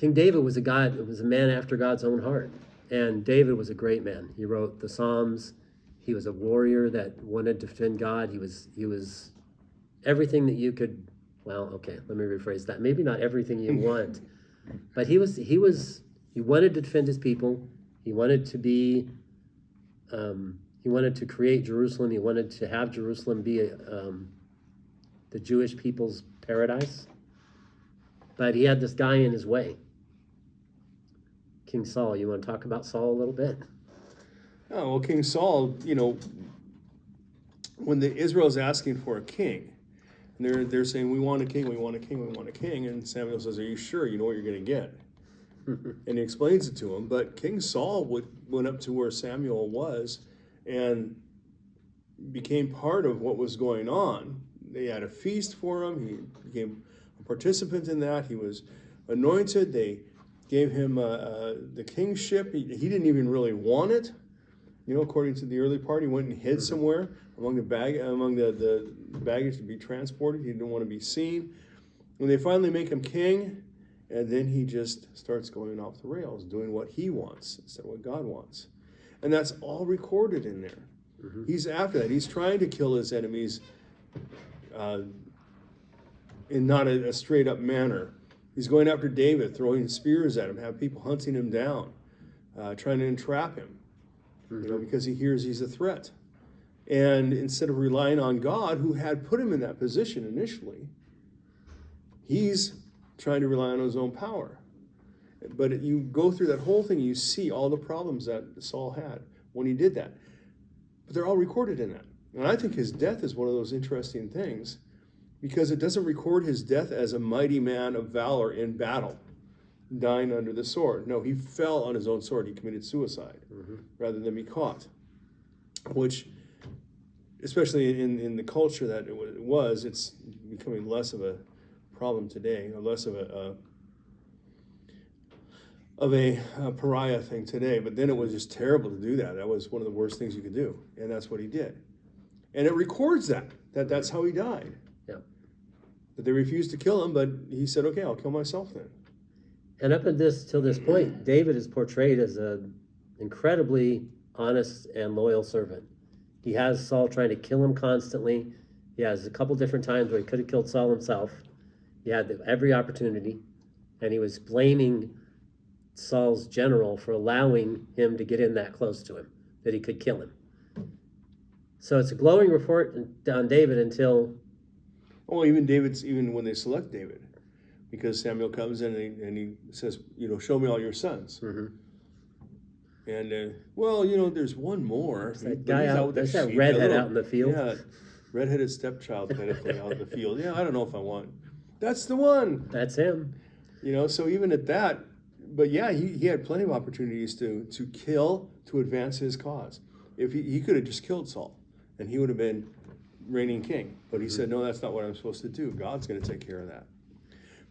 King David was a man after God's own heart. And David was a great man. He wrote the Psalms. He was a warrior that wanted to defend God. He was everything that you could, well, okay, let me rephrase that. Maybe not everything you want, but he wanted to defend his people. He wanted to be, he wanted to create Jerusalem. He wanted to have Jerusalem be the Jewish people's paradise. But he had this guy in his way. King Saul. You want to talk about Saul a little bit? Oh, well, King Saul, when the Israel's asking for a king, and they're saying, we want a king, we want a king, we want a king, and Samuel says, are you sure you know what you're going to get? And he explains it to him, but King Saul went up to where Samuel was and became part of what was going on. They had a feast for him. He became a participant in that. He was anointed. They gave him the kingship. He didn't even really want it. According to the early part, he went and hid somewhere among the baggage to be transported. He didn't want to be seen. When they finally make him king, and then he just starts going off the rails, doing what he wants instead of what God wants. And that's all recorded in there. Mm-hmm. He's after that. He's trying to kill his enemies in not a straight-up manner. He's going after David, throwing spears at him, have people hunting him down, trying to entrap him, because he hears he's a threat. And instead of relying on God, who had put him in that position initially, he's trying to rely on his own power. But you go through that whole thing, you see all the problems that Saul had when he did that. But they're all recorded in that. And I think his death is one of those interesting things, because it doesn't record his death as a mighty man of valor in battle, dying under the sword. No, he fell on his own sword. He committed suicide rather than be caught, which, especially in the culture that it was, it's becoming less of a problem today, or less of a pariah thing today. But then it was just terrible to do that. That was one of the worst things you could do, and that's what he did. And it records that's how he died. Yeah. That they refused to kill him, but he said, okay, I'll kill myself then. And up till this point, David is portrayed as an incredibly honest and loyal servant. He has Saul trying to kill him constantly. He has a couple different times where he could have killed Saul himself. He had every opportunity, and he was blaming Saul's general for allowing him to get in that close to him, that he could kill him. So it's a glowing report on David until... Well, even when they select David, because Samuel comes in and he says, show me all your sons. Mm-hmm. And, there's one more. There's that redhead out in the field. Yeah, redheaded stepchild kind of thing out in the field. Yeah, I don't know if I want. That's the one. That's him. So even at that, but yeah, he had plenty of opportunities to kill, to advance his cause. If he could have just killed Saul, and he would have been reigning king. But he said, no, that's not what I'm supposed to do. God's going to take care of that.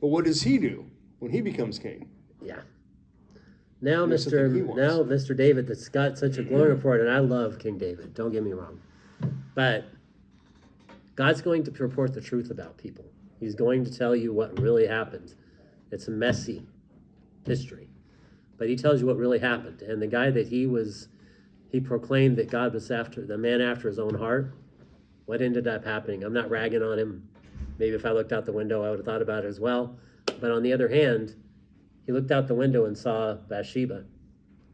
But what does he do when he becomes king? Yeah. Now Mr. David, that's got such a glowing report, and I love King David, don't get me wrong. But God's going to report the truth about people. He's going to tell you what really happened. It's a messy history. But he tells you what really happened. And the guy that he proclaimed that God was after, the man after his own heart, what ended up happening? I'm not ragging on him. Maybe if I looked out the window, I would have thought about it as well. But on the other hand, he looked out the window and saw Bathsheba.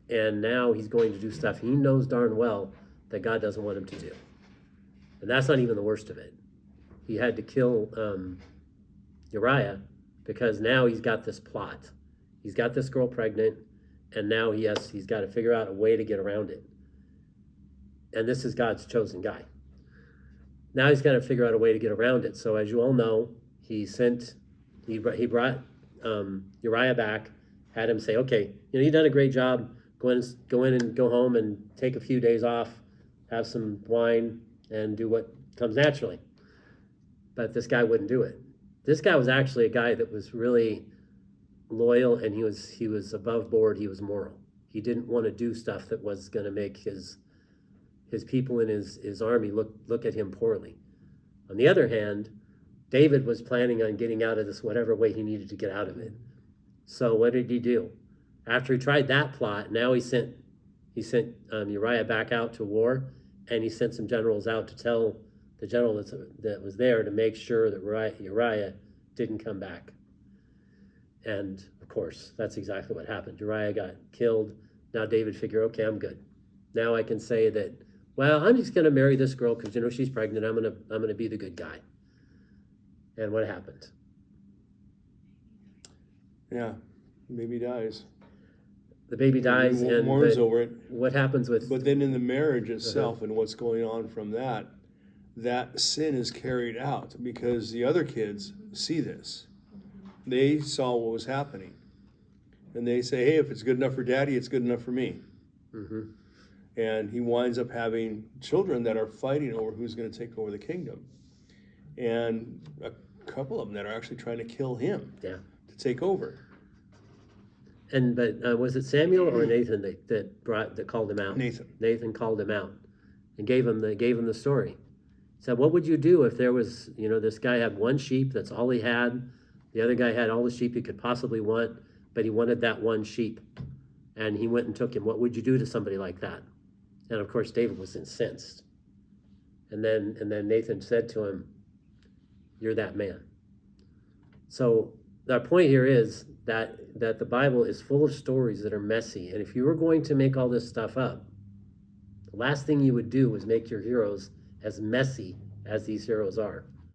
And now he's going to do stuff he knows darn well that God doesn't want him to do. And that's not even the worst of it. He had to kill Uriah because now he's got this plot. He's got this girl pregnant, and now he's got to figure out a way to get around it. And this is God's chosen guy. Now he's got to figure out a way to get around it. So as you all know, he brought Uriah back, had him say, okay, you've done a great job. Go in and go home and take a few days off, have some wine, and do what comes naturally. But this guy wouldn't do it. This guy was actually a guy that was really loyal, and he was above board. He was moral. He didn't want to do stuff that was going to make his people in his army look at him poorly. On the other hand, David was planning on getting out of this whatever way he needed to get out of it. So what did he do? After he tried that plot, now he sent Uriah back out to war, and he sent some generals out to tell the general that was there to make sure that Uriah didn't come back. And of course, that's exactly what happened. Uriah got killed. Now David figured, okay, I'm good. Now I can say that, well, I'm just going to marry this girl because, she's pregnant. I'm going to be the good guy. And what happened? Yeah, baby dies. The baby dies, and mourns over it. What happens with? But then in the marriage itself and what's going on from that sin is carried out because the other kids see this. They saw what was happening, and they say, "Hey, if it's good enough for Daddy, it's good enough for me." Mm-hmm. And he winds up having children that are fighting over who's going to take over the kingdom, and a couple of them that are actually trying to kill him to take over. But was it Samuel or Nathan that called him out? Nathan called him out and gave him the story. He said, "What would you do if there was, this guy had one sheep, that's all he had. The other guy had all the sheep he could possibly want, but he wanted that one sheep, and he went and took him. What would you do to somebody like that?" And of course, David was incensed. And then Nathan said to him, "You're that man." So our point here is that the Bible is full of stories that are messy. And if you were going to make all this stuff up, the last thing you would do was make your heroes as messy as these heroes are.